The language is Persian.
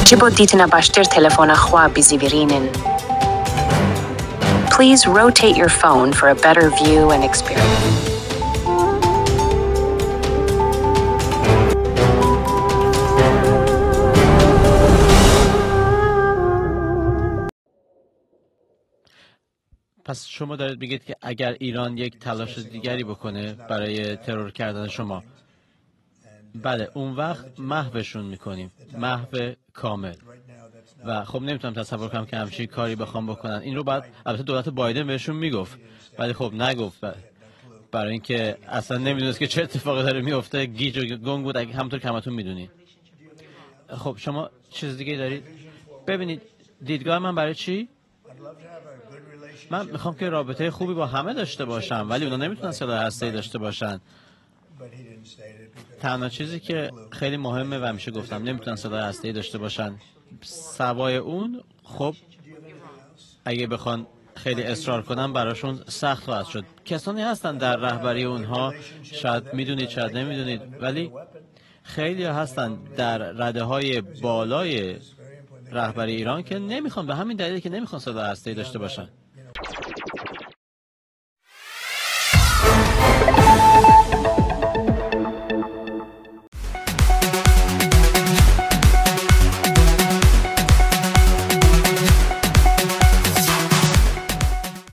Yajibu ditna bashtir telefona khwa bizivirinin. Please rotate your phone for a better view and experience. پس شما دارید میگید که اگر ایران یک تلاش دیگری بکنه برای ترور کردن شما، بله اون وقت محوشون میکنیم، محو کامل. و خب نمیتونم تصور کنم که همچین کاری بخوام بکنن. این رو بعد البته دولت بایدن بهشون میگفت، ولی خب نگفت، برای اینکه اصلا نمیدونست که چه اتفاقی داره میفته. گیج و گنگ بود، همونطور که همتون میدونید. خب شما چیز دیگه دارید؟ ببینید دیدگاه من برای چی؟ من میخوام که رابطه خوبی با همه داشته باشم، ولی اونا نمیتونن سلاح هسته‌ای داشته باشن. تنها چیزی که خیلی مهمه و همیشه گفتم، نمیتونن سلاح هسته‌ای داشته باشن. سوای اون خب اگه بخوان خیلی اصرار کنن براشون سخت خواهد شد. کسانی هستن در رهبری اونها، شاید میدونید شاید نمیدونید، ولی خیلی هستن در رده‌های بالای رهبری ایران که نمیخوان، به همین دلیلی که نمیخوان سلاح هسته‌ای داشته باشن.